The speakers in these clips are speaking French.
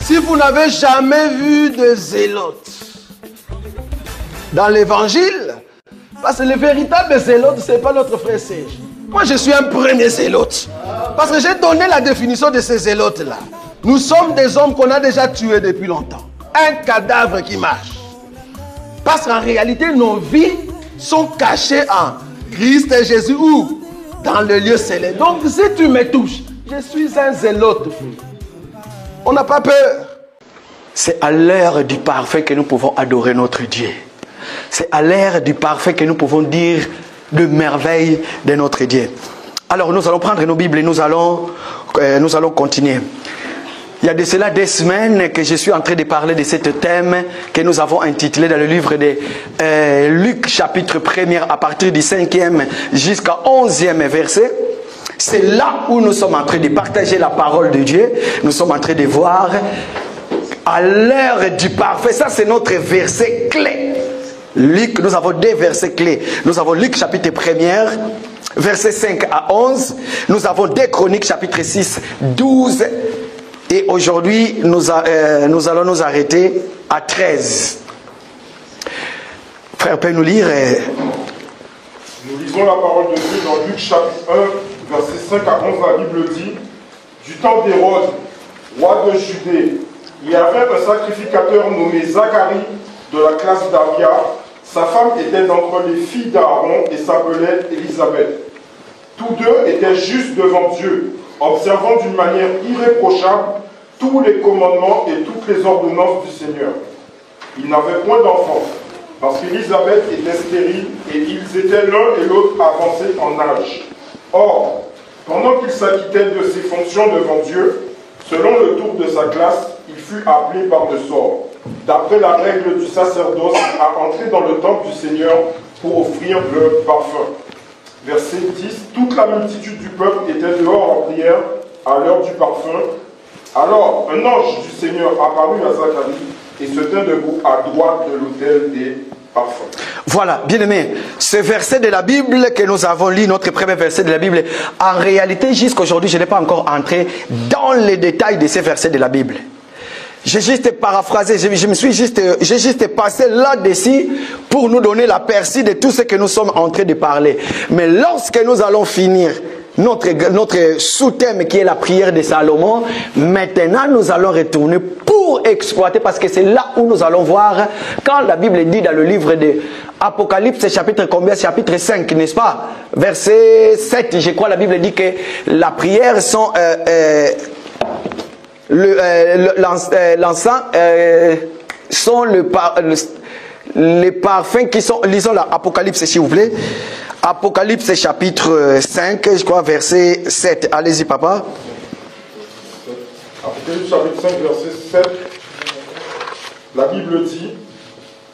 Si vous n'avez jamais vu de zélotes dans l'évangile, parce que le véritable zélote, ce n'est pas notre frère Serge. Moi, je suis un premier zélote. Parce que j'ai donné la définition de ces zélotes-là. Nous sommes des hommes qu'on a déjà tués depuis longtemps. Un cadavre qui marche. Parce qu'en réalité, nos vies sont cachées en Christ et Jésus ou dans le lieu céleste. Donc, si tu me touches, je suis un zélote. On n'a pas peur. C'est à l'heure du parfait que nous pouvons adorer notre Dieu. C'est à l'heure du parfait que nous pouvons dire de merveilles de notre Dieu. Alors nous allons prendre nos Bibles et nous allons continuer. Il y a de cela des semaines que je suis en train de parler de ce thème que nous avons intitulé dans le livre de Luc chapitre 1er à partir du 5e jusqu'à 11e verset. C'est là où nous sommes en train de partager la parole de Dieu. Nous sommes en train de voir à l'heure du parfait. Ça c'est notre verset clé. Luc, nous avons deux versets clés. Nous avons Luc chapitre 1er, versets 5 à 11. Nous avons 2 Chroniques chapitre 6, 12. Et aujourd'hui, nous allons nous arrêter à 13. Frère, peut nous lire Nous lisons la parole de Dieu dans Luc chapitre 1, versets 5 à 11. La Bible dit: du temps d'Hérode, roi de Judée, il y avait un sacrificateur nommé Zacharie de la classe d'Abia. Sa femme était d'entre les filles d'Aaron et s'appelait Élisabeth. Tous deux étaient justes devant Dieu, observant d'une manière irréprochable tous les commandements et toutes les ordonnances du Seigneur. Ils n'avaient point d'enfants, parce qu'Élisabeth était stérile et ils étaient l'un et l'autre avancés en âge. Or, pendant qu'il s'acquittait de ses fonctions devant Dieu, selon le tour de sa classe, il fut appelé par le sort, d'après la règle du sacerdoce, à entrer dans le temple du Seigneur pour offrir le parfum. Verset 10. Toute la multitude du peuple était dehors en prière à l'heure du parfum. Alors, un ange du Seigneur apparut à Zacharie et se tint debout à droite de l'autel des parfums. Voilà, bien aimé, ce verset de la Bible que nous avons lu, notre premier verset de la Bible, en réalité, jusqu'à aujourd'hui, je n'ai pas encore entré dans les détails de ces versets de la Bible. J'ai juste paraphrasé, j'ai juste passé là-dessus pour nous donner l'aperçu de tout ce que nous sommes en train de parler. Mais lorsque nous allons finir notre sous-thème qui est la prière de Salomon, maintenant nous allons retourner pour exploiter, parce que c'est là où nous allons voir, quand la Bible dit dans le livre de Apocalypse, chapitre combien? Chapitre 5, n'est-ce pas? Verset 7, je crois, la Bible dit que la prière sont... l'encens sont les parfums qui sont... Lisons l'Apocalypse si vous voulez. Apocalypse chapitre 5, je crois, verset 7. Allez-y, papa. Apocalypse chapitre 5, verset 7. La Bible dit...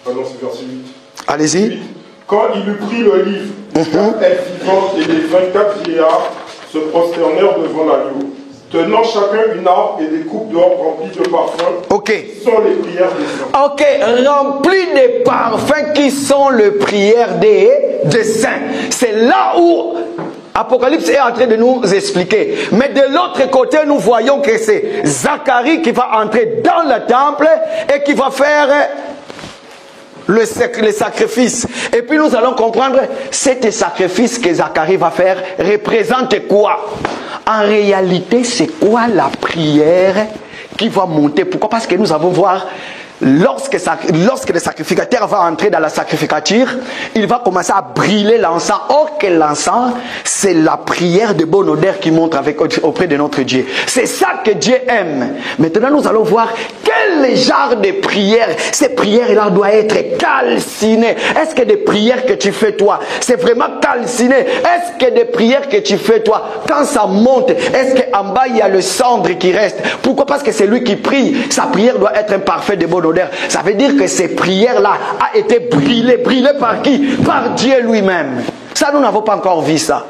Pardon, c'est verset 8. Allez-y. Quand il eut pris le livre, les 4 êtres vivants et les 24 vieillards se prosternèrent devant l'agneau, tenant chacun une harpe et des coupes d'or remplies de parfums. Ok. Qui sont les prières des saints. Ok, remplis de parfums qui sont les prières des saints. C'est là où Apocalypse est en train de nous expliquer. Mais de l'autre côté, nous voyons que c'est Zacharie qui va entrer dans le temple et qui va faire le sacrifice. Et puis nous allons comprendre, cet sacrifice que Zacharie va faire représente quoi? En réalité, c'est quoi la prière qui va monter? Pourquoi? Parce que nous allons voir, lorsque le sacrificateur va entrer dans la sacrificature, il va commencer à brûler l'encens. Or que l'encens, c'est la prière de bonne odeur qui monte auprès de notre Dieu. C'est ça que Dieu aime. Maintenant, nous allons voir quel genre de prière. Ces prières-là doivent être calcinées. Est-ce que des prières que tu fais toi, c'est vraiment calciné? Est-ce que des prières que tu fais toi, quand ça monte, est-ce qu'en bas il y a le cendre qui reste? Pourquoi? Parce que c'est lui qui prie. Sa prière doit être un parfait de bonne odeur. Ça veut dire que ces prières-là a été brûlées. Brûlées par qui? Par Dieu lui-même. Ça, nous n'avons pas encore vu ça.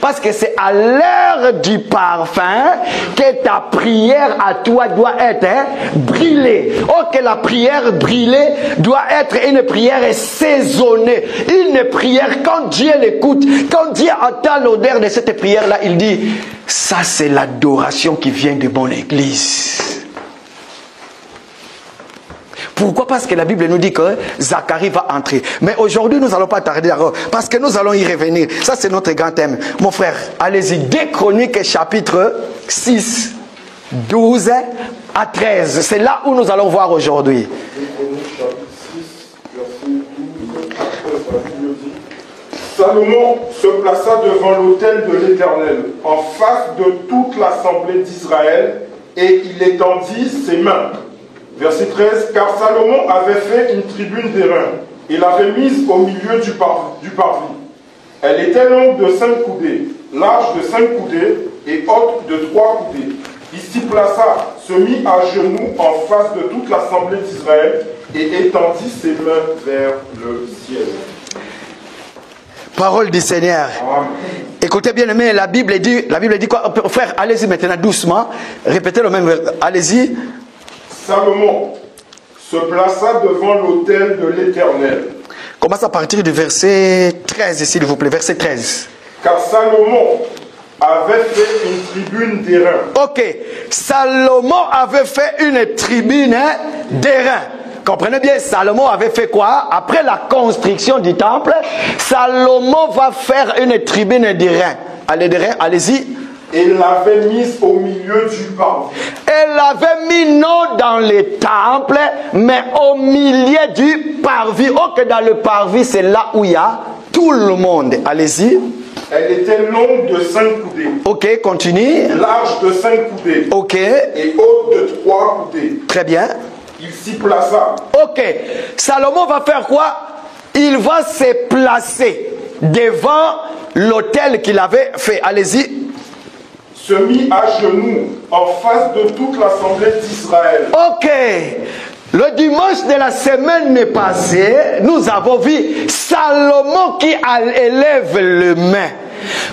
Parce que c'est à l'heure du parfum que ta prière à toi doit être brûlée. Or que la prière brûlée doit être une prière saisonnée. Une prière, quand Dieu l'écoute, quand Dieu entend l'odeur de cette prière-là, il dit, ça c'est l'adoration qui vient de mon église. Pourquoi? Parce que la Bible nous dit que Zacharie va entrer. Mais aujourd'hui, nous n'allons pas tarder d'accord, parce que nous allons y revenir. Ça, c'est notre grand thème. Mon frère, allez-y. 2 Chroniques, chapitre 6, 12 à 13. C'est là où nous allons voir aujourd'hui. 2 Chroniques, chapitre 6, verset 12 à 13, la Bible dit: Salomon se plaça devant l'autel de l'Éternel, en face de toute l'assemblée d'Israël, et il étendit ses mains. Verset 13, car Salomon avait fait une tribune d'airain, et l'avait mise au milieu du parvis. Elle était longue de 5 coudées, large de 5 coudées, et haute de 3 coudées. Il s'y plaça, se mit à genoux en face de toute l'assemblée d'Israël, et étendit ses mains vers le ciel. Parole du Seigneur. Amen. Écoutez bien aimé, la Bible dit quoi? Frère, allez-y maintenant doucement. Répétez le même. Allez-y. Salomon se plaça devant l'autel de l'Éternel. Commence à partir du verset 13, s'il vous plaît. Verset 13. Car Salomon avait fait une tribune d'airain. Ok. Salomon avait fait une tribune d'airain. Comprenez bien, Salomon avait fait quoi? Après la construction du temple, Salomon va faire une tribune d'airain. Allez-y. Et l'avait mise au milieu du parvis. Elle l'avait mis non dans le temple, mais au milieu du parvis. Ok, dans le parvis, c'est là où il y a tout le monde. Allez-y. Elle était longue de 5 coudées. Ok, continue. Large de 5 coudées. Ok. Et haute de 3 coudées. Très bien. Il s'y plaça. Ok. Salomon va faire quoi? Il va se placer devant l'autel qu'il avait fait. Allez-y. Se mit à genoux en face de toute l'assemblée d'Israël. Ok. Le dimanche de la semaine passée, nous avons vu Salomon qui élève les mains.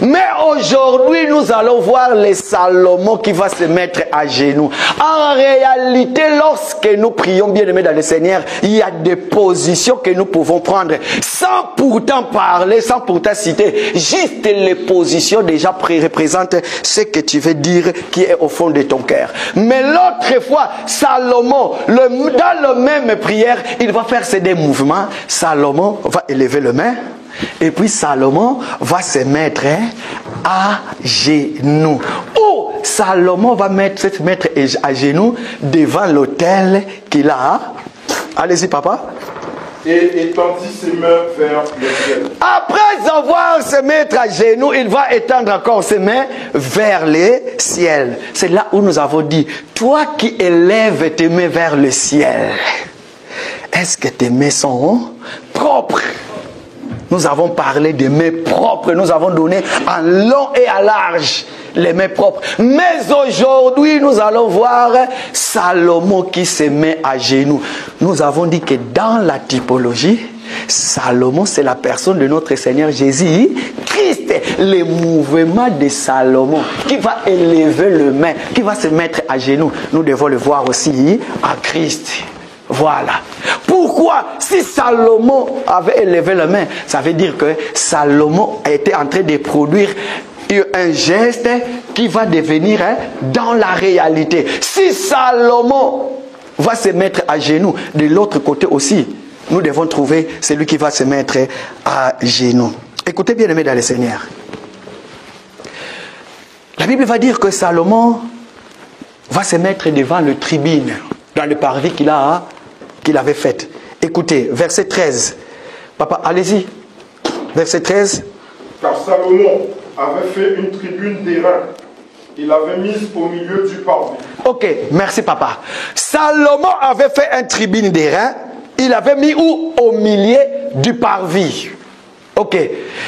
Mais aujourd'hui, nous allons voir le Salomon qui va se mettre à genoux. En réalité, lorsque nous prions, bien-aimés dans le Seigneur, il y a des positions que nous pouvons prendre sans pourtant parler, sans pourtant citer. Juste les positions déjà représentent ce que tu veux dire qui est au fond de ton cœur. Mais l'autre fois, Salomon, dans la même prière, il va faire ces deux mouvements. Salomon va élever les mains. Et puis Salomon va se mettre à genoux. Ou Salomon va se mettre à genoux devant l'autel qu'il a. Allez-y papa. Et étendit ses mains vers le ciel. Après avoir se mettre à genoux, il va étendre encore ses mains vers le ciel. C'est là où nous avons dit, toi qui élèves tes mains vers le ciel, est-ce que tes mains sont propres? Nous avons parlé des mains propres, nous avons donné en long et à large les mains propres. Mais aujourd'hui, nous allons voir Salomon qui se met à genoux. Nous avons dit que dans la typologie, Salomon, c'est la personne de notre Seigneur Jésus-Christ. Le mouvement de Salomon qui va élever les mains, qui va se mettre à genoux. Nous devons le voir aussi à Christ. Voilà. Pourquoi? Si Salomon avait élevé la main, ça veut dire que Salomon était en train de produire un geste qui va devenir dans la réalité. Si Salomon va se mettre à genoux, de l'autre côté aussi, nous devons trouver celui qui va se mettre à genoux. Écoutez bien aimés dans le Seigneur. La Bible va dire que Salomon va se mettre devant le tribune, dans le parvis qu'il avait fait. Écoutez, verset 13. Papa, allez-y. Verset 13. Car Salomon avait fait une tribune d'airain. Il l'avait mise au milieu du parvis. Ok, merci papa. Salomon avait fait une tribune d'airain. Il avait mis où? Au milieu du parvis. Ok,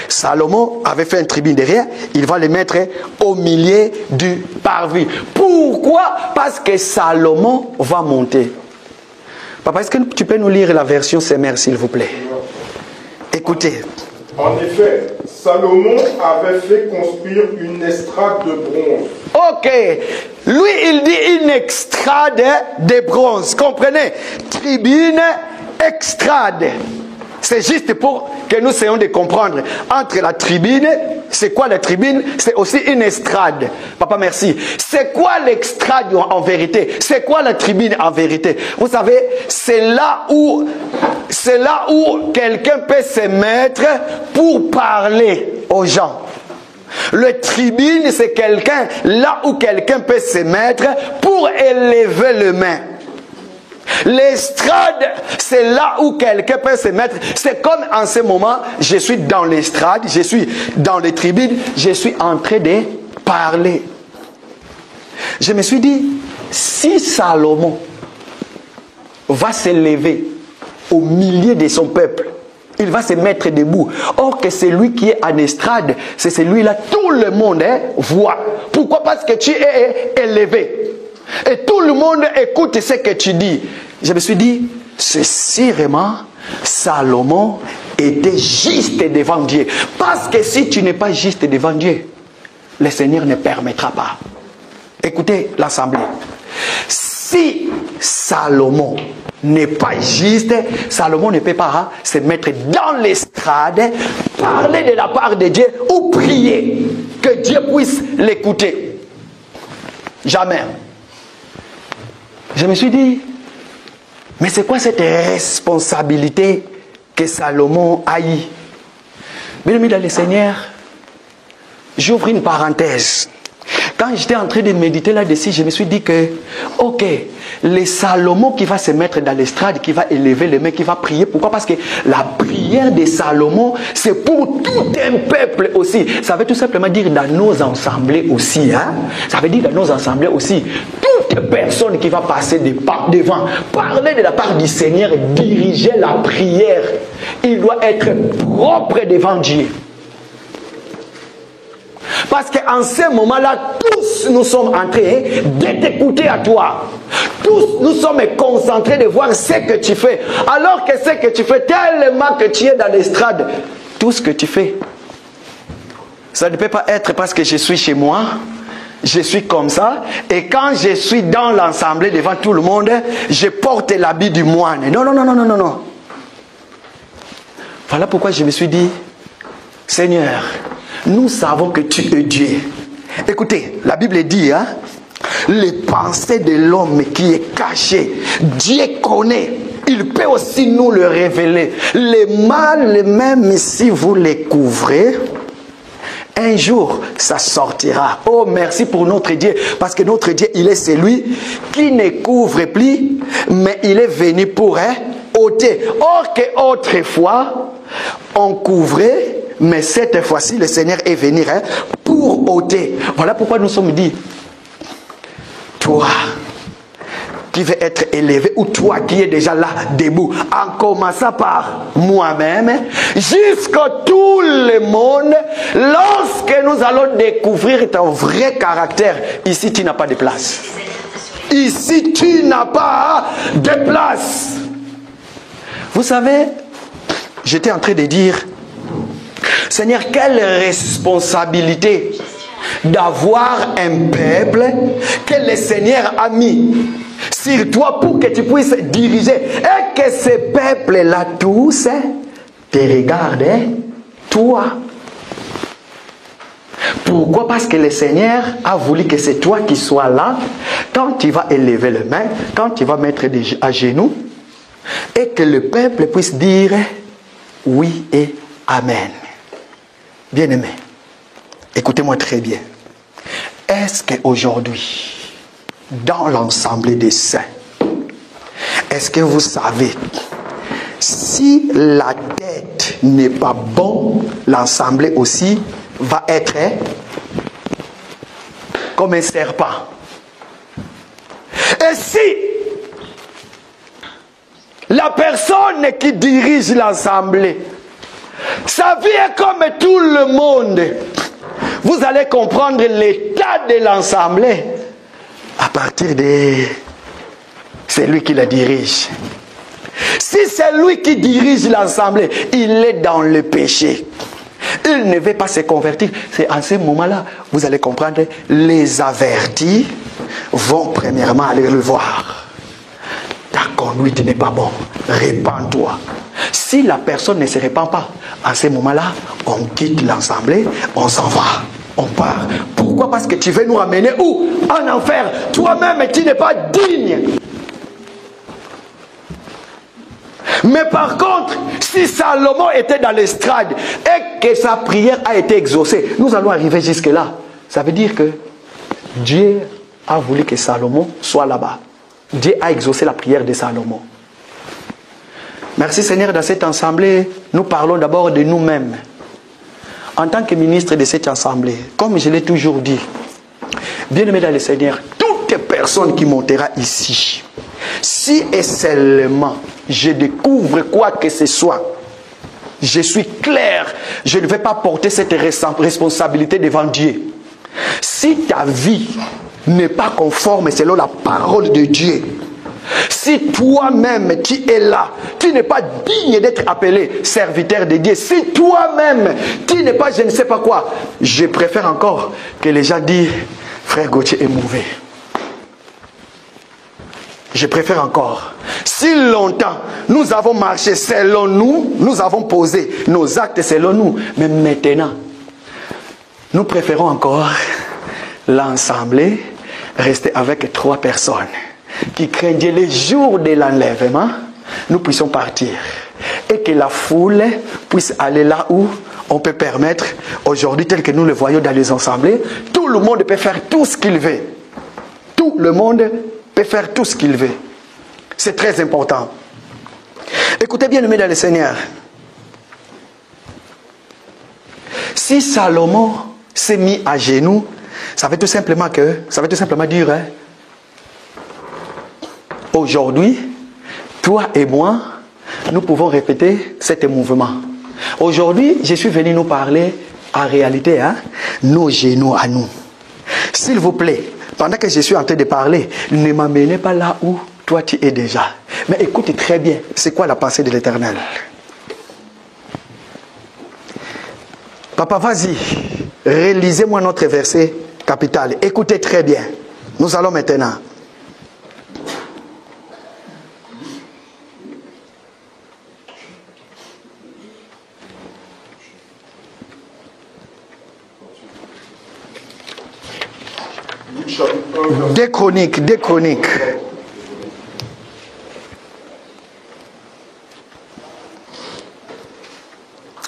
Salomon avait fait une tribune d'airain. Il va le mettre au milieu du parvis. Pourquoi? Parce que Salomon va monter. Papa, est-ce que tu peux nous lire la version CMR, s'il vous plaît? Écoutez. En effet, Salomon avait fait construire une estrade de bronze. Ok. Lui, il dit une estrade de bronze. Comprenez? Tribune, estrade. C'est juste pour que nous essayons de comprendre. Entre la tribune, c'est quoi la tribune? C'est aussi une estrade. Papa, merci. C'est quoi l'estrade en vérité? C'est quoi la tribune en vérité? Vous savez, c'est là où quelqu'un peut se mettre pour parler aux gens. Le tribune, c'est quelqu'un, là où quelqu'un peut se mettre pour élever les mains. L'estrade, c'est là où quelqu'un peut se mettre. C'est comme en ce moment, je suis dans l'estrade, je suis dans les tribunes, je suis en train de parler. Je me suis dit, si Salomon va se lever au milieu de son peuple, il va se mettre debout. Or que celui qui est en estrade, c'est celui-là, tout le monde voit. Pourquoi? Parce que tu es élevé. Et tout le monde écoute ce que tu dis. Je me suis dit, c'est vraiment Salomon était juste devant Dieu. Parce que si tu n'es pas juste devant Dieu, le Seigneur ne permettra pas. Écoutez l'assemblée. Si Salomon n'est pas juste, Salomon ne peut pas se mettre dans l'estrade, parler de la part de Dieu ou prier que Dieu puisse l'écouter. Jamais. Je me suis dit, mais c'est quoi cette responsabilité que Salomon a eu? Bien aimé dans le Seigneur, j'ouvre une parenthèse. Quand j'étais en train de méditer là-dessus, je me suis dit que, ok, le Salomon qui va se mettre dans l'estrade, qui va élever les mains, qui va prier. Pourquoi? Parce que la prière de Salomon, c'est pour tout un peuple aussi. Ça veut tout simplement dire dans nos assemblées aussi. Hein? Ça veut dire dans nos assemblées aussi. Toute personne qui va passer devant, parler de la part du Seigneur, diriger la prière, il doit être propre devant Dieu. Parce qu'en ce moment-là, tous nous sommes en train de t'écouter à toi. Tous nous sommes concentrés de voir ce que tu fais. Alors que ce que tu fais, tellement que tu es dans l'estrade, tout ce que tu fais, ça ne peut pas être parce que je suis chez moi, je suis comme ça, et quand je suis dans l'assemblée devant tout le monde, je porte l'habit du moine. Non, non, non, non, non, non, non. Voilà pourquoi je me suis dit, Seigneur, nous savons que tu es Dieu. Écoutez, la Bible dit, hein, les pensées de l'homme qui est caché, Dieu connaît. Il peut aussi nous le révéler. Les mal, même si vous les couvrez, un jour, ça sortira. Oh, merci pour notre Dieu. Parce que notre Dieu, il est celui qui ne couvre plus, mais il est venu pour ôter. Or qu'autrefois, on couvrait, mais cette fois-ci, le Seigneur est venu pour ôter. Voilà pourquoi nous sommes dit, toi qui veux être élevé, ou toi qui es déjà là, debout, en commençant par moi-même, jusqu'à tout le monde, lorsque nous allons découvrir ton vrai caractère, ici tu n'as pas de place. Ici tu n'as pas de place. Vous savez, j'étais en train de dire, Seigneur, quelle responsabilité d'avoir un peuple que le Seigneur a mis sur toi pour que tu puisses diriger. Et que ce peuple-là tous te regardent, toi. Pourquoi? Parce que le Seigneur a voulu que c'est toi qui sois là quand tu vas élever les mains, quand tu vas mettre à genoux, et que le peuple puisse dire oui et amen. Bien-aimé, écoutez-moi très bien. Est-ce qu'aujourd'hui, dans l'ensemble des saints, est-ce que vous savez, si la tête n'est pas bonne, l'ensemble aussi va être comme un serpent. Et si la personne qui dirige l'assemblée, sa vie est comme tout le monde, vous allez comprendre l'état de l'assemblée à partir de celui qui la dirige. Si c'est lui qui dirige l'assemblée, il est dans le péché, il ne veut pas se convertir, c'est en ce moment-là, vous allez comprendre, les avertis vont premièrement aller le voir. Ta conduite n'est pas bonne, répands-toi. Si la personne ne se répand pas, à ce moment-là, on quitte l'assemblée, on s'en va, on part. Pourquoi? Parce que tu veux nous ramener où? En enfer. Toi-même, tu n'es pas digne. Mais par contre, si Salomon était dans l'estrade et que sa prière a été exaucée, nous allons arriver jusque-là. Ça veut dire que Dieu a voulu que Salomon soit là-bas. Dieu a exaucé la prière de Salomon. Merci Seigneur, dans cette assemblée, nous parlons d'abord de nous-mêmes. En tant que ministre de cette assemblée, comme je l'ai toujours dit, bien-aimé dans le Seigneur, toute personne qui montera ici, si et seulement je découvre quoi que ce soit, je suis clair, je ne vais pas porter cette responsabilité devant Dieu. Si ta vie n'est pas conforme selon la parole de Dieu, si toi-même tu es là, tu n'es pas digne d'être appelé serviteur de Dieu, si toi-même tu n'es pas je ne sais pas quoi, je préfère encore que les gens disent frère Gauthier est mauvais. Je préfère encore. Si longtemps nous avons marché selon nous, nous avons posé nos actes selon nous, mais maintenant nous préférons encore l'assemblée, rester avec 3 personnes qui craignent Dieu. Les jours de l'enlèvement, nous puissions partir et que la foule puisse aller là où on peut permettre. Aujourd'hui, tel que nous le voyons dans les assemblées, tout le monde peut faire tout ce qu'il veut. Tout le monde peut faire tout ce qu'il veut. C'est très important. Écoutez bien, aimés dans le Seigneur. Si Salomon s'est mis à genoux, ça veut tout simplement dire, hein, aujourd'hui, toi et moi, nous pouvons répéter cet mouvement. Aujourd'hui, je suis venu nous parler en réalité, hein, nos genoux à nous. S'il vous plaît, pendant que je suis en train de parler, ne m'amenez pas là où toi tu es déjà. Mais écoute très bien, c'est quoi la pensée de l'Éternel? Papa, vas-y, relisez-moi notre verset capital. Écoutez très bien. Nous allons maintenant. Des Chroniques.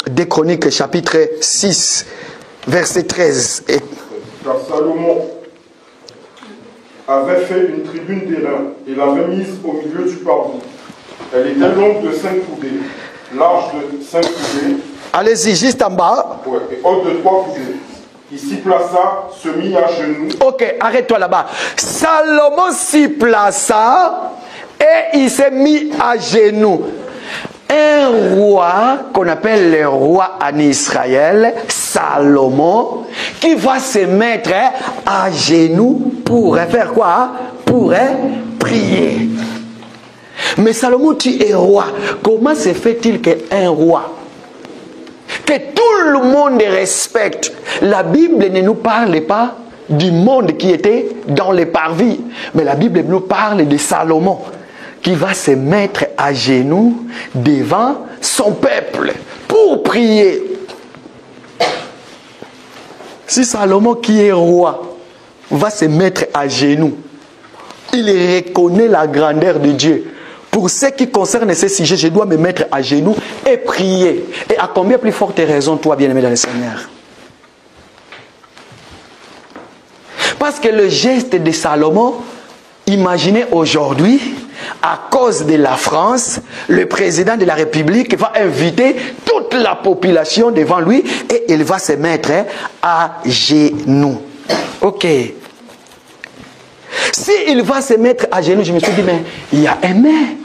Des Chroniques, chapitre 6, verset 13. Car Salomon avait fait une tribune d'airain et l'avait mise au milieu du parvis. Elle était longue de 5 coudées, large de 5 coudées. Allez-y, juste en bas. Ouais, et haute de 3 coudées. Il s'y plaça, se mit à genoux. Ok, arrête-toi là-bas. Salomon s'y plaça et il s'est mis à genoux. Un roi qu'on appelle le roi en Israël, Salomon, qui va se mettre à genoux pour faire quoi? Pour prier. Mais Salomon, tu es roi. Comment se fait-il qu'un roi, que tout le monde respecte, la Bible ne nous parle pas du monde qui était dans les parvis, mais la Bible nous parle de Salomon, qui va se mettre à genoux devant son peuple pour prier. Si Salomon, qui est roi, va se mettre à genoux, il reconnaît la grandeur de Dieu. Pour ce qui concerne ces sujets, je dois me mettre à genoux et prier. Et à combien plus forte raison, toi, bien-aimé dans le Seigneur? Parce que le geste de Salomon, imaginez aujourd'hui, à cause de la France, le président de la République va inviter toute la population devant lui et il va se mettre à genoux. Ok. S'il va se mettre à genoux, je me suis dit, mais il y a un mais.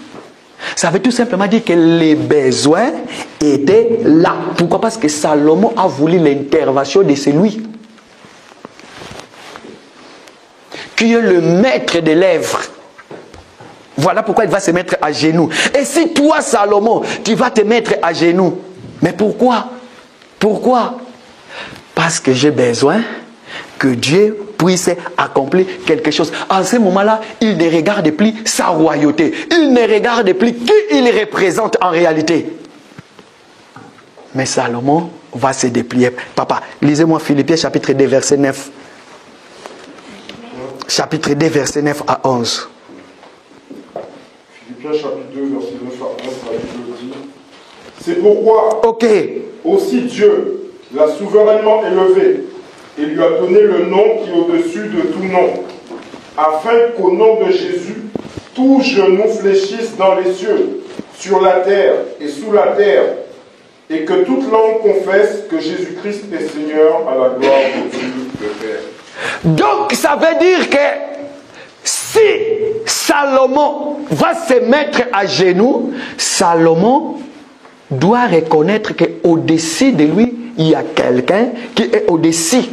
Ça veut tout simplement dire que les besoins étaient là. Pourquoi? Parce que Salomon a voulu l'intervention de celui qui est le maître des lèvres. Voilà pourquoi il va se mettre à genoux. Et si toi, Salomon, tu vas te mettre à genoux, mais pourquoi? Pourquoi? Parce que j'ai besoin que Dieu puisse accomplir quelque chose. En ce moment-là, il ne regarde plus sa royauté. Il ne regarde plus qui il représente en réalité. Mais Salomon va se déplier. Papa, lisez-moi Philippiens chapitre 2, verset 9. Chapitre 2, verset 9 à 11. Philippiens chapitre 2, verset 9 à 11, la Bible dit: c'est pourquoi aussi Dieu l'a souverainement élevé et lui a donné le nom qui est au-dessus de tout nom, afin qu'au nom de Jésus, tout genou fléchisse dans les cieux, sur la terre et sous la terre, et que toute langue confesse que Jésus-Christ est Seigneur, à la gloire de Dieu le Père. Donc ça veut dire que si Salomon va se mettre à genoux, Salomon doit reconnaître qu'au-dessus de lui, il y a quelqu'un qui est au-dessus.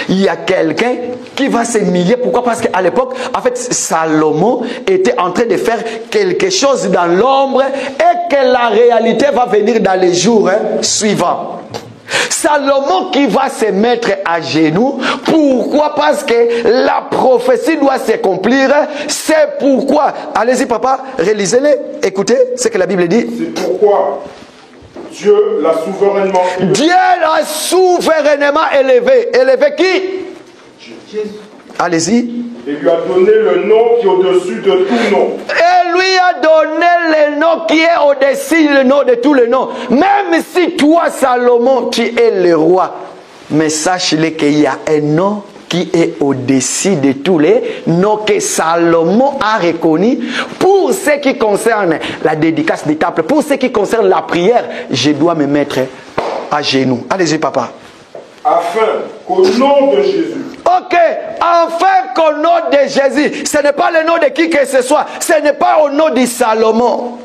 Il y a quelqu'un qui va s'humilier. Pourquoi? Parce qu'à l'époque, en fait, Salomon était en train de faire quelque chose dans l'ombre et que la réalité va venir dans les jours suivants. Salomon qui va se mettre à genoux. Pourquoi? Parce que la prophétie doit s'accomplir. C'est pourquoi. Allez-y papa, relisez-les. Écoutez ce que la Bible dit. C'est pourquoi Dieu l'a souverainement élevé. Dieu l'a souverainement élevé. Élevé qui? Jésus. Allez-y. Et lui a donné le nom qui est au-dessus de tout nom. Et lui a donné le nom qui est au-dessus le nom de tous les noms. Même si toi, Salomon, tu es le roi, mais sache-le qu'il y a un nom qui est au-dessus de tous les noms que Salomon a reconnu. Pour ce qui concerne la dédicace du temple, pour ce qui concerne la prière, je dois me mettre à genoux. Allez-y, papa. Afin qu'au nom de Jésus. Ok, enfin qu'au nom de Jésus, ce n'est pas le nom de qui que ce soit, ce n'est pas au nom de Salomon.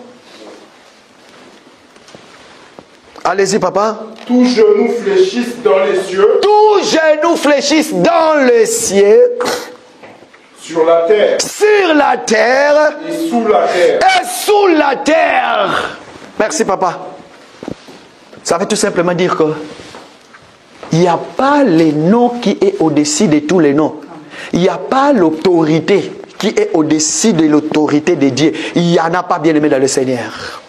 Allez-y, papa. Tout genou fléchisse dans les cieux. Tout genou fléchisse dans les cieux. Sur la terre. Sur la terre. Et sous la terre. Et sous la terre. Merci, papa. Ça veut tout simplement dire que il n'y a pas le nom qui est au-dessus de tous les noms. Il n'y a pas l'autorité qui est au-dessus de l'autorité de Dieu. Il n'y en a pas, bien aimé dans le Seigneur.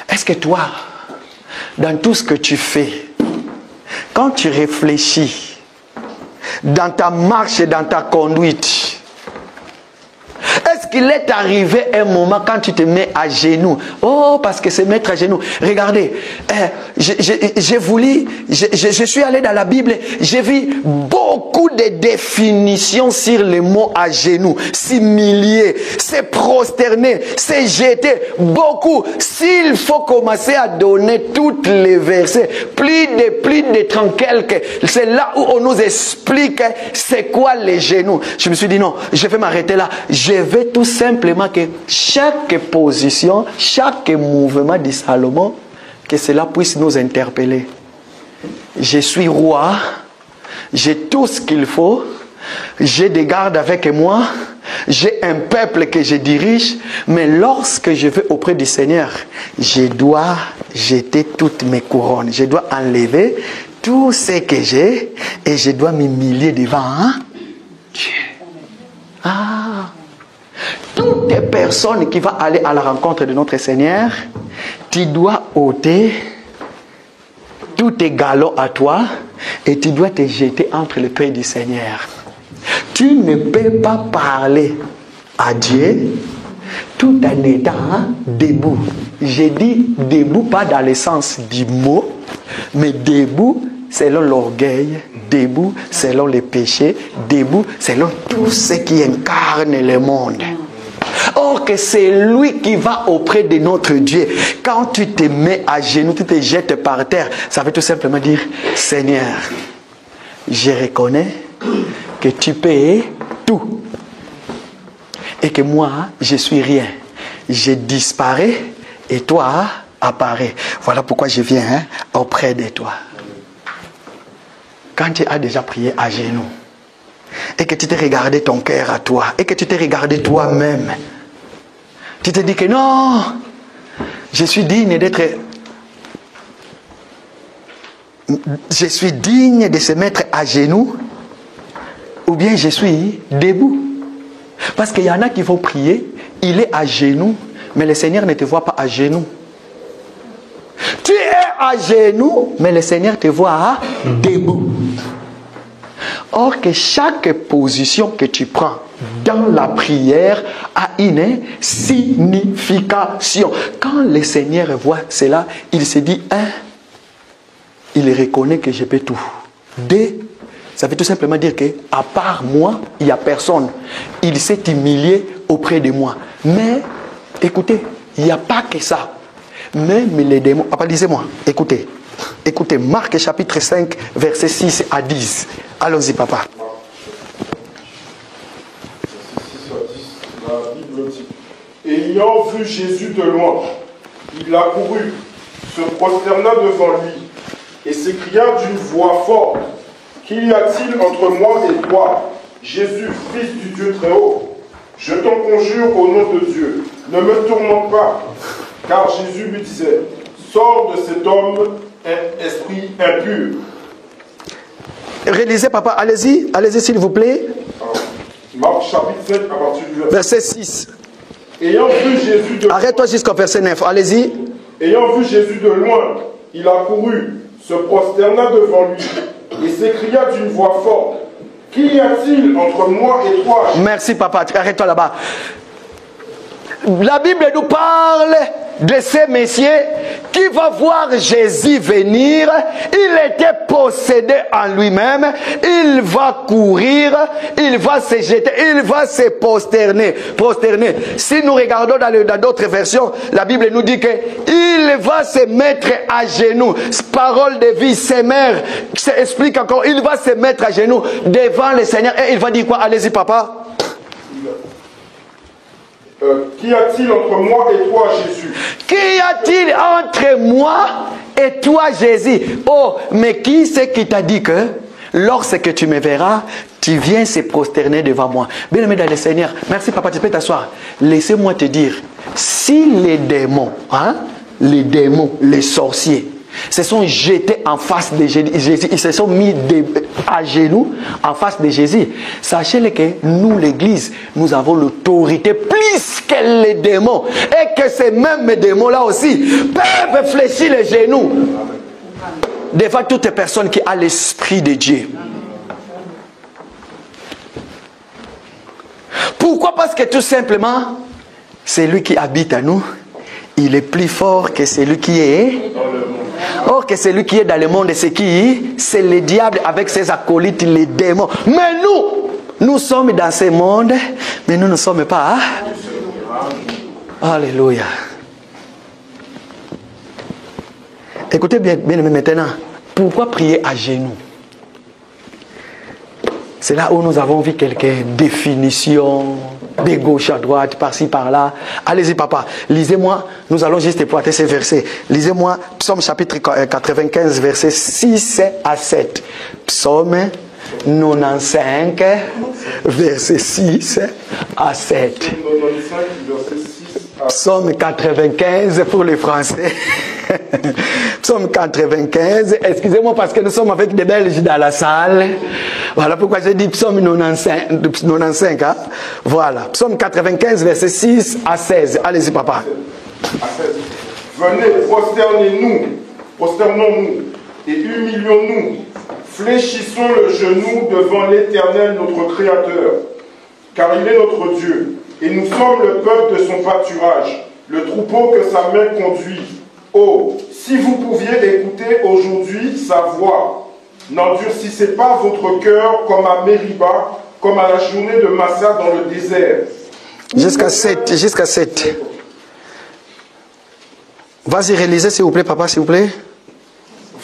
Est-ce que toi, dans tout ce que tu fais, quand tu réfléchis, dans ta marche et dans ta conduite, est-ce qu'il est arrivé un moment quand tu te mets à genoux? Oh, parce que c'est mettre à genoux. Regardez, je suis allé dans la Bible, j'ai vu beaucoup de définitions sur le mot à genoux. S'humilier, se prosterner, se jeter, beaucoup. S'il faut commencer à donner toutes les versets, plus de 30 quelques, c'est là où on nous explique c'est quoi les genoux. Je me suis dit non, je vais m'arrêter là. Je vais tout simplement que chaque position, chaque mouvement de Salomon, que cela puisse nous interpeller. Je suis roi, j'ai tout ce qu'il faut, j'ai des gardes avec moi, j'ai un peuple que je dirige, mais lorsque je vais auprès du Seigneur, je dois jeter toutes mes couronnes, je dois enlever tout ce que j'ai et je dois m'humilier devant Dieu. Ah! Toute personne qui va aller à la rencontre de notre Seigneur, tu dois ôter tous tes galons à toi et tu dois te jeter entre les pieds du Seigneur. Tu ne peux pas parler à Dieu tout en étant debout. J'ai dit debout, pas dans le sens du mot, mais debout selon l'orgueil, debout selon les péchés, debout selon tout ce qui incarne le monde. Or que c'est lui qui va auprès de notre Dieu. Quand tu te mets à genoux, tu te jettes par terre, ça veut tout simplement dire Seigneur, je reconnais que tu payes tout et que moi je suis rien. Je disparais et toi apparais. Voilà pourquoi je viens auprès de toi. Quand tu as déjà prié à genoux et que tu t'es regardé ton cœur à toi et que tu t'es regardé toi-même, tu te dis que non, je suis digne d'être, je suis digne de se mettre à genoux, ou bien je suis debout. Parce qu'il y en a qui vont prier, il est à genoux, mais le Seigneur ne te voit pas à genoux. Tu es à genoux, mais le Seigneur te voit debout. Or que chaque position que tu prends dans la prière a une signification. Quand le Seigneur voit cela, il se dit, un, il reconnaît que je peux tout. Deux, ça veut tout simplement dire que à part moi, il n'y a personne. Il s'est humilié auprès de moi. Mais, écoutez, il n'y a pas que ça. Même les démons... Papa, lisez-moi. Écoutez. Écoutez, Marc chapitre 5, versets 6 à 10. Allons-y, papa. La Bible dit, ayant vu Jésus de loin, il accourut, se prosterna devant lui, et s'écria d'une voix forte, qu'y a-t-il entre moi et toi, Jésus, fils du Dieu très haut? Je t'en conjure au nom de Dieu, ne me tourmente pas. Car Jésus lui disait, sors de cet homme, un esprit impur. Réalisez, papa, allez-y, allez-y s'il vous plaît. Marc chapitre 7 à partir du verset 6. Ayant vu Jésus de Arrête-toi jusqu'au verset 9, allez-y. Ayant vu Jésus de loin, il accourut, se prosterna devant lui, et s'écria d'une voix forte, qu'y a-t-il entre moi et toi? Merci papa, arrête-toi là-bas. La Bible nous parle de ces messieurs qui va voir Jésus venir. Il était possédé en lui-même. Il va courir, il va se jeter, il va se prosterner. Si nous regardons dans d'autres versions, la Bible nous dit que il va se mettre à genoux. Parole de vie, ses mères, ça explique encore, il va se mettre à genoux devant le Seigneur et il va dire quoi? Allez-y papa. Qu'y a-t-il entre moi et toi, Jésus? Qu'y a-t-il entre moi et toi, Jésus? Oh, mais qui c'est qui t'a dit que lorsque tu me verras, tu viens se prosterner devant moi? Bien-aimé dans le Seigneur, merci papa, tu peux t'asseoir. Laissez-moi te dire, si les démons, les sorciers, se sont jetés en face de Jésus, ils se sont mis à genoux en face de Jésus. Sachez que nous, l'église, nous avons l'autorité plus que les démons. Et que ces mêmes démons-là aussi peuvent fléchir les genoux devant toute personne qui a l'esprit de Dieu. Pourquoi? Parce que tout simplement, c'est lui qui habite à nous. Il est plus fort que celui qui est dans le monde. Or que celui qui est dans le monde, c'est qui? C'est le diable avec ses acolytes, les démons. Mais nous sommes dans ce monde, mais nous ne sommes pas. Alléluia. Écoutez bien maintenant. Pourquoi prier à genoux? C'est là où nous avons vu quelques définitions de gauche à droite, par-ci, par-là. Allez-y, papa. Lisez-moi. Nous allons juste exploiter ces versets. Lisez-moi Psaume chapitre 95, versets 6 à 7. Psaume 95, verset 6 à 7. Psaume 95 pour les Français. Psaume 95. Excusez-moi parce que nous sommes avec des Belges dans la salle. Voilà pourquoi j'ai dit Psaume 95. Hein? Voilà. Psaume 95, verset 6 à 16. Allez-y, papa. Venez, prosternons-nous et humilions-nous. Fléchissons le genou devant l'Éternel, notre Créateur. Car il est notre Dieu. Et nous sommes le peuple de son pâturage, le troupeau que sa main conduit. Oh, si vous pouviez écouter aujourd'hui sa voix, n'endurcissez pas votre cœur comme à Mériba, comme à la journée de Massa dans le désert. Jusqu'à 7. Vas-y, réalisez s'il vous plaît, papa, s'il vous plaît.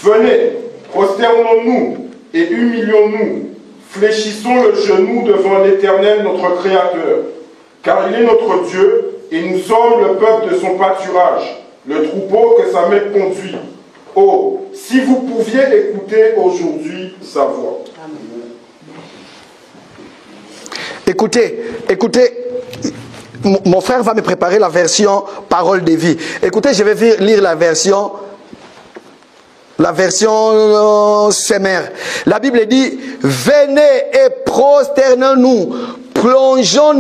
Venez, prosternons-nous et humilions-nous. Fléchissons le genou devant l'Éternel, notre Créateur. Car il est notre Dieu, et nous sommes le peuple de son pâturage, le troupeau que sa main conduit. Oh, si vous pouviez écouter aujourd'hui sa voix. Écoutez, mon frère va me préparer la version parole de vie. Écoutez, je vais lire la version Semer. La Bible dit, venez et prosternons-nous. Plongeons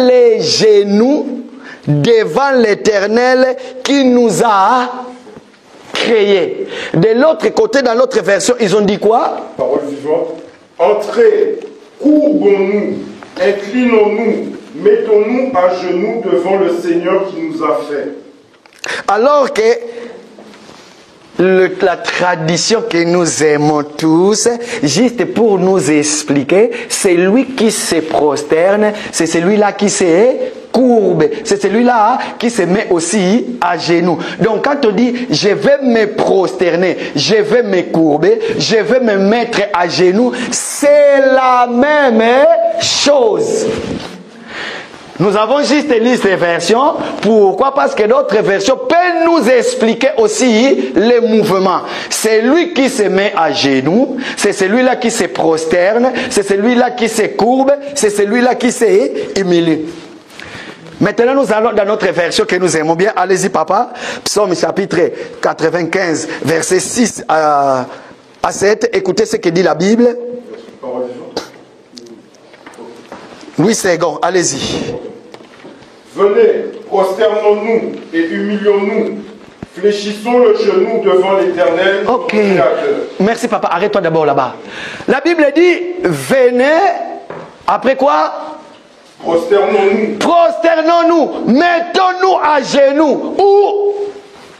les genoux devant l'Éternel qui nous a créé. De l'autre côté, dans l'autre version, ils ont dit quoi? Parole vivante. Entrez, courbons-nous, inclinons-nous, mettons-nous à genoux devant le Seigneur qui nous a fait. Alors que la tradition que nous aimons tous, juste pour nous expliquer, c'est lui qui se prosterne, c'est celui-là qui se courbe, c'est celui-là qui se met aussi à genoux. Donc quand on dit je vais me prosterner, je vais me courber, je vais me mettre à genoux, c'est la même chose. Nous avons juste lu ces versions. Pourquoi? Parce que d'autres versions peuvent nous expliquer aussi les mouvements. C'est lui qui se met à genoux, c'est celui-là qui se prosterne, c'est celui-là qui se courbe, c'est celui-là qui se humilie. Maintenant, nous allons dans notre version que nous aimons bien. Allez-y, papa. Psaume chapitre 95, versets 6 à 7. Écoutez ce que dit la Bible. Louis II, allez-y. Venez, prosternons-nous et humilions-nous. Fléchissons le genou devant l'Éternel. Ok. Merci, papa. Arrête-toi d'abord là-bas. La Bible dit, venez, après quoi? Prosternons-nous. Prosternons-nous, mettons-nous à genoux. Ou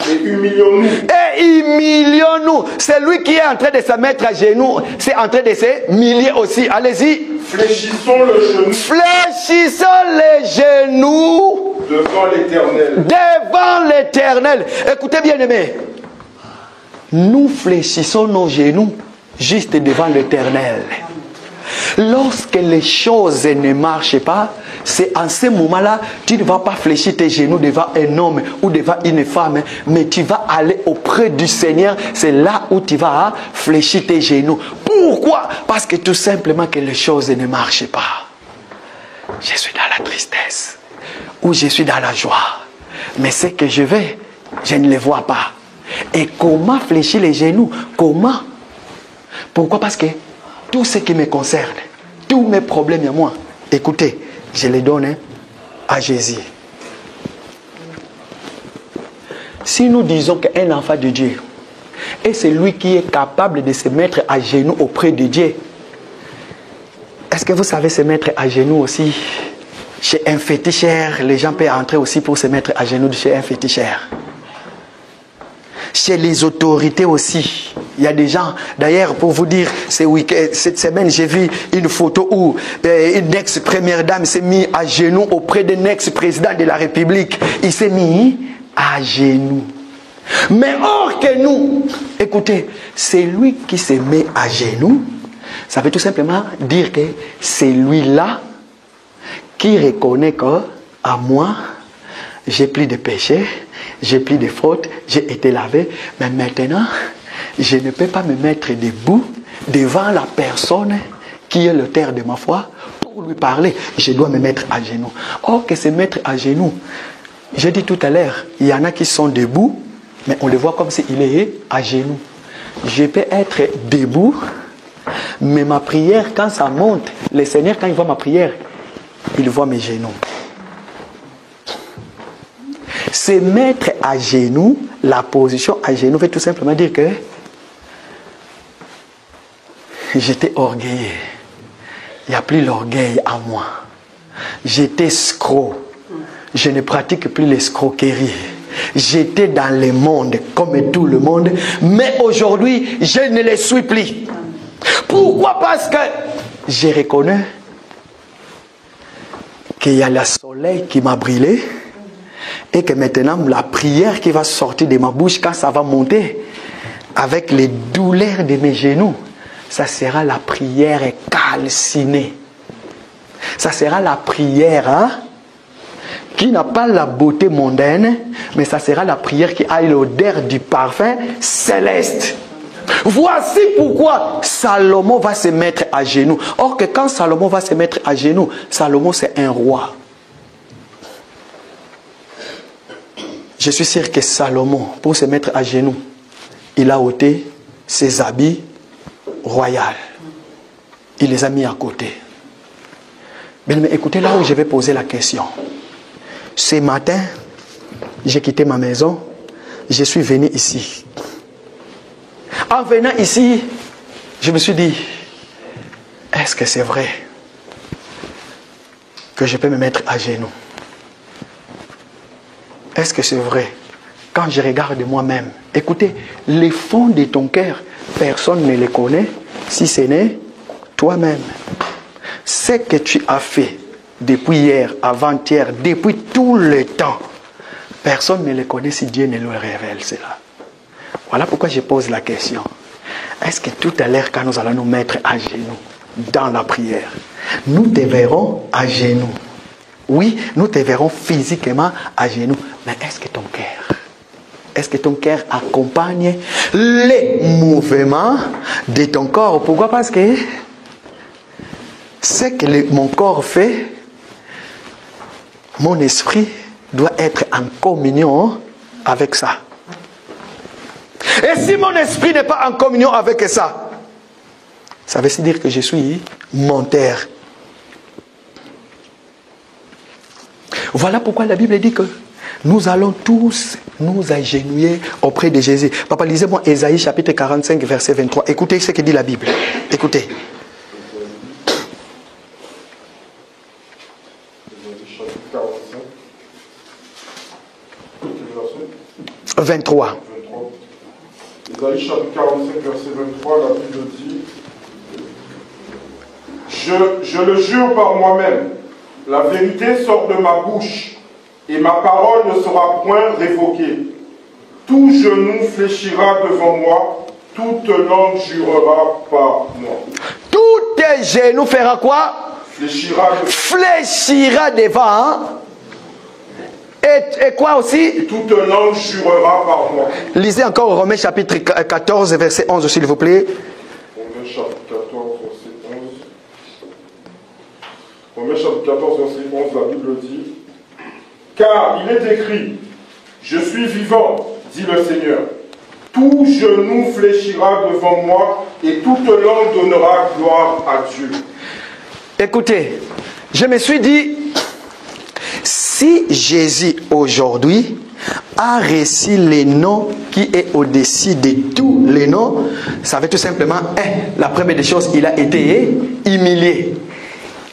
et humilions-nous. Et humilions-nous. C'est lui qui est en train de se mettre à genoux. C'est en train de se humilier aussi. Allez-y. Fléchissons le genou. Fléchissons les genoux. Devant l'Éternel. Devant l'Éternel. Écoutez bien aimé. Nous fléchissons nos genoux juste devant l'Éternel. Lorsque les choses ne marchent pas, c'est en ce moment-là, tu ne vas pas fléchir tes genoux devant un homme ou devant une femme, mais tu vas aller auprès du Seigneur. C'est là où tu vas fléchir tes genoux. Pourquoi? Parce que tout simplement que les choses ne marchent pas. Je suis dans la tristesse ou je suis dans la joie, mais ce que je vais, je ne le vois pas. Et comment fléchir les genoux? Comment? Pourquoi? Parce que tout ce qui me concerne, tous mes problèmes à moi, écoutez, je les donne à Jésus. Si nous disons qu'un enfant de Dieu est celui qui est capable de se mettre à genoux auprès de Dieu, est-ce que vous savez se mettre à genoux aussi chez un féticheur? Les gens peuvent entrer aussi pour se mettre à genoux chez un féticheur. Chez les autorités aussi. Il y a des gens, d'ailleurs, pour vous dire, cette semaine, j'ai vu une photo où une ex-première dame s'est mise à genoux auprès d'un ex-président de la République. Il s'est mis à genoux. Mais or que nous, écoutez, c'est lui qui se met à genoux. Ça veut tout simplement dire que c'est lui-là qui reconnaît qu'à moi, j'ai plus de péchés, j'ai plus de fautes, j'ai été lavé, mais maintenant, je ne peux pas me mettre debout devant la personne qui est l'auteur de ma foi pour lui parler. Je dois me mettre à genoux. Or que se mettre à genoux, j'ai dit tout à l'heure, il y en a qui sont debout, mais on le voit comme s'il est à genoux. Je peux être debout, mais ma prière, quand ça monte, le Seigneur, quand il voit ma prière, il voit mes genoux. Se mettre à genoux, la position à genoux veut tout simplement dire que j'étais orgueilleux. Il n'y a plus l'orgueil à moi. J'étais escroc. Je ne pratique plus l'escroquerie. J'étais dans le monde comme tout le monde, mais aujourd'hui, je ne le suis plus. Pourquoi? Parce que je reconnais qu'il y a le soleil qui m'a brûlé et que maintenant, la prière qui va sortir de ma bouche, quand ça va monter, avec les douleurs de mes genoux, ça sera la prière calcinée. Ça sera la prière qui n'a pas la beauté mondaine, mais ça sera la prière qui a l'odeur du parfum céleste. Voici pourquoi Salomon va se mettre à genoux. Or que quand Salomon va se mettre à genoux, Salomon c'est un roi. Je suis sûr que Salomon, pour se mettre à genoux, il a ôté ses habits royaux. Il les a mis à côté. Mais écoutez, là où je vais poser la question. Ce matin, j'ai quitté ma maison, je suis venu ici. En venant ici, je me suis dit, est-ce que c'est vrai que je peux me mettre à genoux? Est-ce que c'est vrai? Quand je regarde moi-même, écoutez, les fonds de ton cœur, personne ne les connaît si ce n'est toi-même. Ce que tu as fait depuis hier, avant-hier, depuis tout le temps, personne ne le connaît si Dieu ne le révèle cela. Voilà pourquoi je pose la question. Est-ce que tout à l'heure, quand nous allons nous mettre à genoux dans la prière, nous te verrons à genoux? Oui, nous te verrons physiquement à genoux. Mais est-ce que ton cœur accompagne les mouvements de ton corps? Pourquoi? Parce que ce que mon corps fait, mon esprit doit être en communion avec ça. Et si mon esprit n'est pas en communion avec ça, ça veut dire que je suis menteur. Voilà pourquoi la Bible dit que nous allons tous nous agenouiller auprès de Jésus. Papa, lisez-moi Ésaïe chapitre 45, verset 23. Écoutez ce que dit la Bible. Écoutez. 23. Ésaïe chapitre 45, verset 23, la Bible dit: je le jure par moi-même, la vérité sort de ma bouche, et ma parole ne sera point révoquée. Tout genou fléchira devant moi, toute langue jurera par moi. Tout tes genoux fera quoi? Fléchira devant. Hein? Et quoi aussi? Et toute langue jurera par moi. Lisez encore Romains chapitre 14, verset 11, s'il vous plaît. Romains chapitre 14, verset 11. Romains chapitre 14, verset 11, la Bible dit: car il est écrit, je suis vivant, dit le Seigneur. Tout genou fléchira devant moi et toute langue donnera gloire à Dieu. Écoutez, je me suis dit, si Jésus aujourd'hui a reçu le nom qui est au-dessus de tous les noms, ça veut tout simplement, la première des choses, il a été humilié.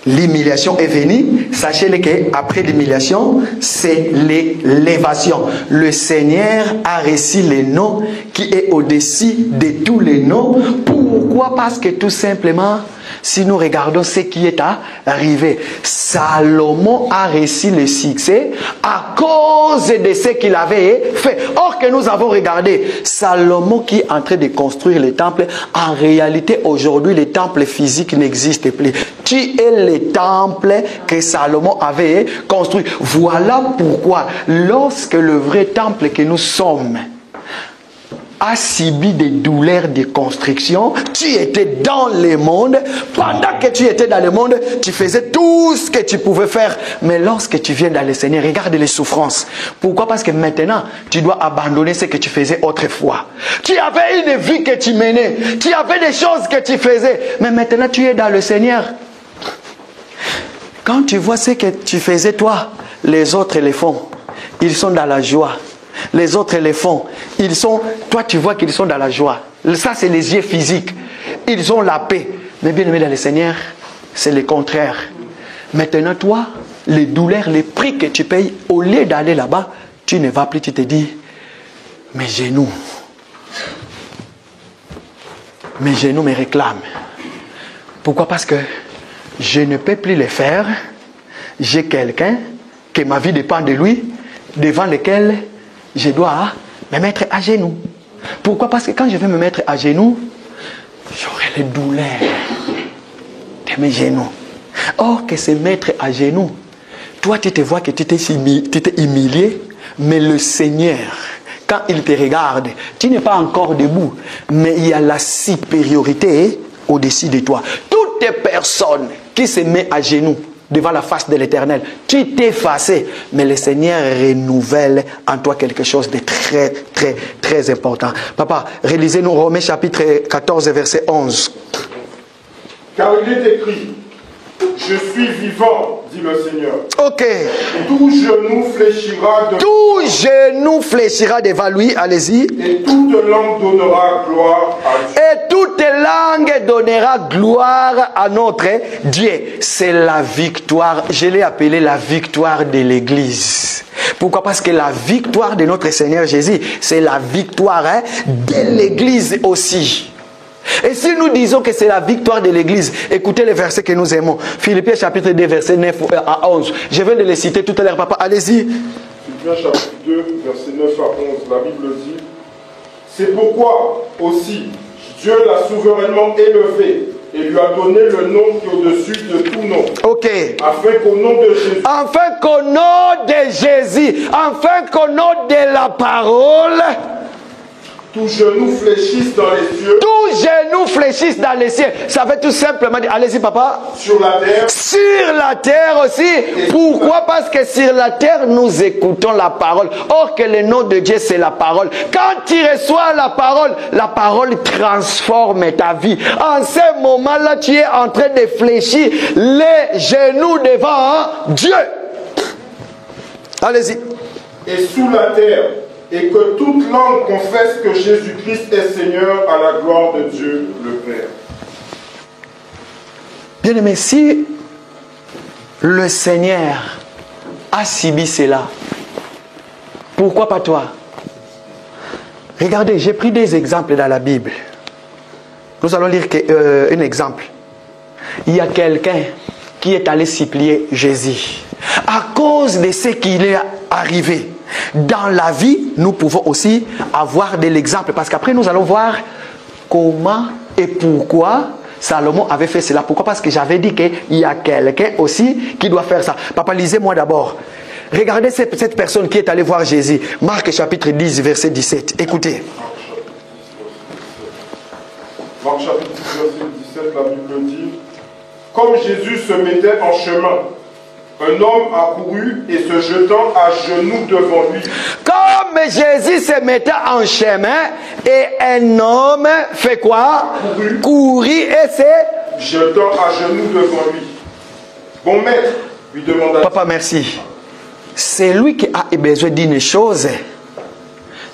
L'humiliation est venue. Sachez-le qu'après l'humiliation, c'est l'élévation. Le Seigneur a reçu le nom qui est au-dessus de tous les noms. Pourquoi? Parce que tout simplement, si nous regardons ce qui est arrivé, Salomon a reçu le succès à cause de ce qu'il avait fait. Or que nous avons regardé, Salomon qui est en train de construire le temple, en réalité aujourd'hui le temple physique n'existe plus. Tu es le temple que Salomon avait construit. Voilà pourquoi lorsque le vrai temple que nous sommes a subi des douleurs de construction, tu étais dans le monde. Pendant que tu étais dans le monde, tu faisais tout ce que tu pouvais faire. Mais lorsque tu viens dans le Seigneur, regarde les souffrances. Pourquoi? Parce que maintenant, tu dois abandonner ce que tu faisais autrefois. Tu avais une vie que tu menais. Tu avais des choses que tu faisais. Mais maintenant, tu es dans le Seigneur. Quand tu vois ce que tu faisais toi, les autres les font. Ils sont dans la joie. Les autres les font. Toi tu vois qu'ils sont dans la joie. Ça c'est les yeux physiques. Ils ont la paix. Mais bien aimé dans le Seigneur, c'est le contraire. Maintenant toi, les douleurs, les prix que tu payes, au lieu d'aller là-bas, tu ne vas plus, tu te dis, mes genoux me réclament. Pourquoi? Parce que je ne peux plus les faire. J'ai quelqu'un que ma vie dépend de lui, devant lequel je dois me mettre à genoux. Pourquoi? Parce que quand je vais me mettre à genoux, j'aurai les douleurs de mes genoux. Or que se mettre à genoux, toi tu te vois que tu t'es humilié, mais le Seigneur, quand il te regarde, tu n'es pas encore debout, mais il y a la supériorité au-dessus de toi. Toutes les personnes qui se mettent à genoux devant la face de l'Éternel, tu t'es effacé, mais le Seigneur renouvelle en toi quelque chose de très, très, très important. Papa, relisez-nous Romains chapitre 14, verset 11. Car il est écrit, je suis vivant, dit le Seigneur. Ok. Tout genou fléchira Tout genou fléchira devant lui, allez-y. et toute langue donnera gloire à Dieu. Et toute langue donnera gloire à notre Dieu. C'est la victoire. Je l'ai appelé la victoire de l'Église. Pourquoi? Parce que la victoire de notre Seigneur Jésus, c'est la victoire de l'Église aussi. Et si nous disons que c'est la victoire de l'Église, écoutez les versets que nous aimons. Philippiens chapitre 2, versets 9 à 11. Je vais les citer tout à l'heure, papa. Allez-y. Philippiens chapitre 2, versets 9 à 11. La Bible dit: c'est pourquoi aussi Dieu l'a souverainement élevé et lui a donné le nom qui est au-dessus de tout nom. Ok. Afin qu'au nom de Jésus, Afin qu'au nom de Jésus, afin qu'au nom de la parole, tout genou fléchisse dans les cieux, tout genou fléchisse dans les cieux. Ça veut tout simplement dire, allez-y papa. sur la terre, Sur la terre aussi. Pourquoi? Parce que sur la terre, nous écoutons la parole. Or que le nom de Dieu, c'est la parole. Quand tu reçois la parole transforme ta vie. En ce moment-là, tu es en train de fléchir les genoux devant Dieu. Allez-y. et sous la terre, et que toute langue confesse que Jésus-Christ est Seigneur à la gloire de Dieu le Père. Bien aimé, si le Seigneur a subi cela, pourquoi pas toi? Regardez, j'ai pris des exemples dans la Bible. Nous allons lire un exemple. Il y a quelqu'un qui est allé supplier Jésus. À cause de ce qui lui est arrivé dans la vie, nous pouvons aussi avoir de l'exemple. Parce qu'après, nous allons voir comment et pourquoi Salomon avait fait cela. Pourquoi? Parce que j'avais dit qu'il y a quelqu'un aussi qui doit faire ça. Papa, lisez-moi d'abord. Regardez cette personne qui est allée voir Jésus. Marc chapitre 10, verset 17. Écoutez. Marc chapitre 10, verset 17, la Bible dit: comme Jésus se mettait en chemin, un homme accourut et se jetant à genoux devant lui. Comme Jésus se mettait en chemin et un homme fait quoi? Courir et se Jetant à genoux devant lui. Bon maître, lui demanda. Papa, merci. C'est lui qui a besoin d'une chose.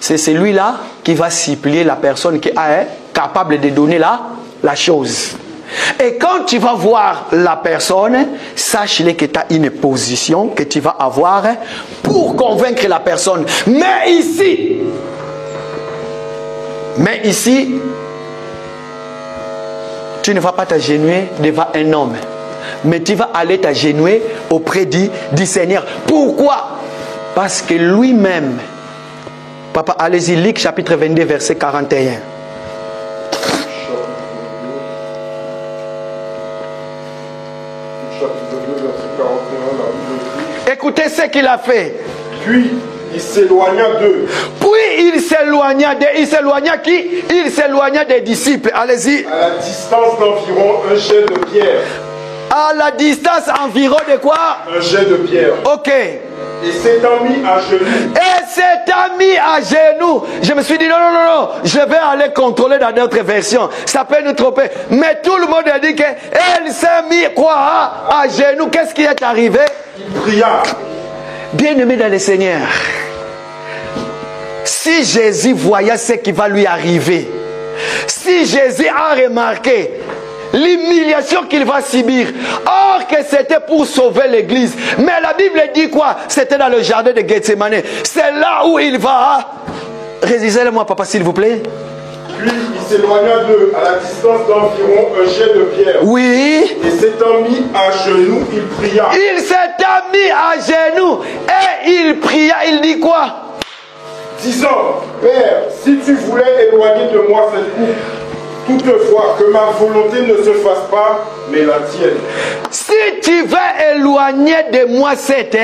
C'est celui-là qui va supplier la personne qui est capable de donner la chose. Et quand tu vas voir la personne, sache-le que tu as une position que tu vas avoir pour convaincre la personne. Mais ici, tu ne vas pas t'agenouiller devant un homme, mais tu vas aller t'agenouiller auprès du Seigneur. Pourquoi? Parce que lui-même, papa, allez-y, Luc chapitre 22, verset 41. Écoutez ce qu'il a fait. Puis il s'éloigna d'eux. Puis il s'éloigna d'eux. Il s'éloigna qui? Il s'éloigna des disciples. Allez-y. À la distance d'environ un jet de pierre. À la distance environ de quoi? Un jet de pierre. Ok. Et s'étant mis à genoux. Et s'étant mis à genoux. Je me suis dit non. Je vais aller contrôler dans notre version. Ça peut nous tromper. Mais tout le monde a dit qu'elle s'est mis quoi? À genoux. Qu'est-ce qui est arrivé? Il pria. Bien-aimé dans le Seigneur, si Jésus voyait ce qui va lui arriver, si Jésus a remarqué l'humiliation qu'il va subir, or que c'était pour sauver l'église, mais la Bible dit quoi? C'était dans le jardin de Gethsemane. C'est là où il va. Résistez-le-moi, papa, s'il vous plaît. Puis il s'éloigna d'eux à la distance d'environ un jet de pierre. Oui. Et s'étant mis à genoux, il pria. Il s'était mis à genoux et il pria. Il dit quoi? Disant: Père, si tu voulais éloigner de moi cette coupe, toutefois que ma volonté ne se fasse pas, mais la tienne. Si tu veux éloigner de moi cette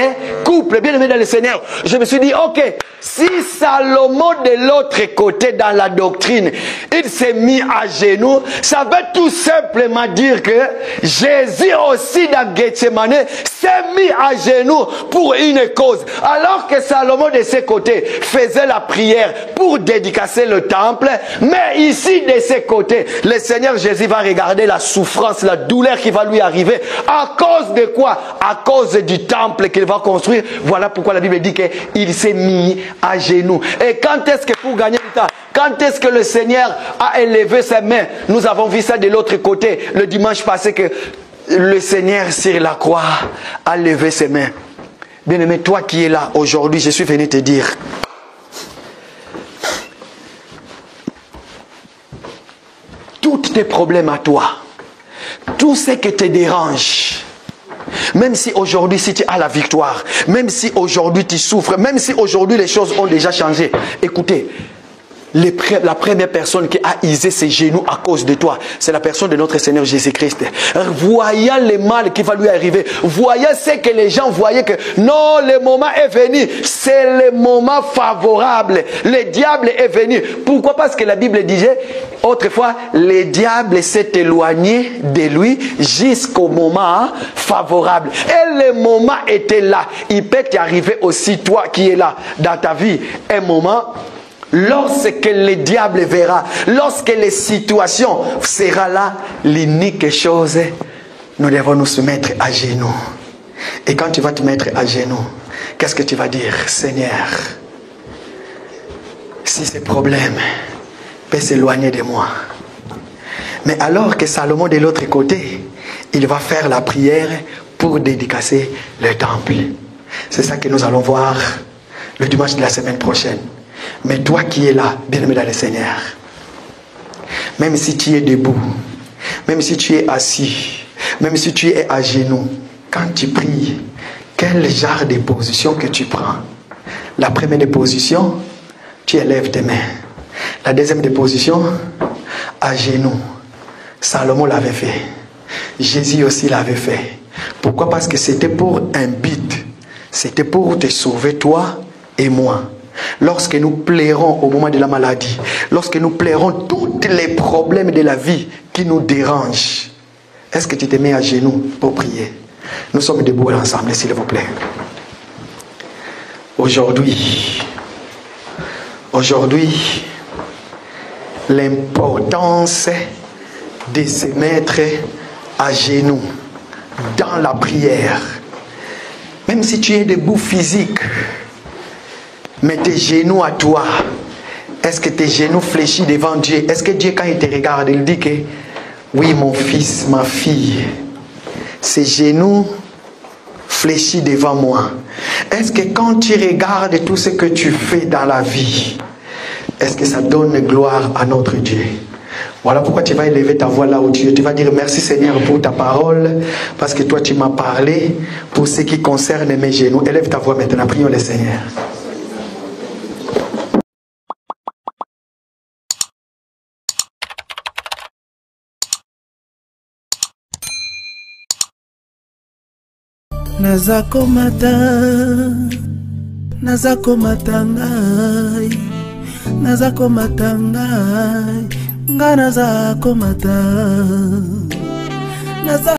couple, bien aimé dans le Seigneur, je me suis dit, ok, si Salomon de l'autre côté dans la doctrine, il s'est mis à genoux, ça veut tout simplement dire que Jésus aussi dans Gethsemane s'est mis à genoux pour une cause. Alors que Salomon de ses côtés faisait la prière pour dédicacer le temple, mais ici de ses côtés, le Seigneur Jésus va regarder la souffrance, la douleur qui va lui arriver. À cause de quoi? À cause du temple qu'il va construire. Voilà pourquoi la Bible dit qu'il s'est mis à genoux. Et quand est-ce que pour gagner du temps, quand est-ce que le Seigneur a élevé ses mains? Nous avons vu ça de l'autre côté le dimanche passé, que le Seigneur sur la croix a levé ses mains. Bien-aimé, toi qui es là aujourd'hui, je suis venu te dire, tous tes problèmes à toi, tout ce qui te dérange, même si aujourd'hui si tu as la victoire, même si aujourd'hui tu souffres, même si aujourd'hui les choses ont déjà changé, écoutez, la première personne qui a usé ses genoux à cause de toi, c'est la personne de notre Seigneur Jésus-Christ. Voyant le mal qui va lui arriver, voyant ce que les gens voyaient, que non, le moment est venu, c'est le moment favorable, le diable est venu. Pourquoi? Parce que la Bible disait autrefois, le diable s'est éloigné de lui jusqu'au moment favorable. Et le moment était là. Il peut t'arriver aussi, toi qui es là dans ta vie, un moment, lorsque le diable verra, lorsque les situations seront là, l'unique chose, nous devons nous mettre à genoux. Et quand tu vas te mettre à genoux, qu'est-ce que tu vas dire? Seigneur, si ces problèmes peuvent s'éloigner de moi. Mais alors que Salomon de l'autre côté, il va faire la prière pour dédicacer le temple. C'est ça que nous allons voir le dimanche de la semaine prochaine. Mais toi qui es là, bien-aimé dans le Seigneur, même si tu es debout, même si tu es assis, même si tu es à genoux, quand tu pries, quel genre de position que tu prends? La première des positions, tu élèves tes mains. La deuxième des positions, à genoux. Salomon l'avait fait. Jésus aussi l'avait fait. Pourquoi? Parce que c'était pour un but. C'était pour te sauver toi et moi. Lorsque nous plairons au moment de la maladie, lorsque nous plairons tous les problèmes de la vie qui nous dérangent, est-ce que tu te mets à genoux pour prier? Nous sommes debout ensemble, s'il vous plaît. Aujourd'hui, l'importance de se mettre à genoux dans la prière, même si tu es debout physique, mais tes genoux à toi, est-ce que tes genoux fléchis devant Dieu? Est-ce que Dieu, quand il te regarde, il dit que oui, mon fils, ma fille, ces genoux fléchis devant moi? Est-ce que quand tu regardes tout ce que tu fais dans la vie, est-ce que ça donne gloire à notre Dieu? Voilà pourquoi tu vas élever ta voix là où Dieu. Tu vas dire merci Seigneur pour ta parole, parce que toi tu m'as parlé pour ce qui concerne mes genoux. Élève ta voix maintenant, prions le Seigneur. Nazakomata ngai, nazakomata ngai, nga nazakomata.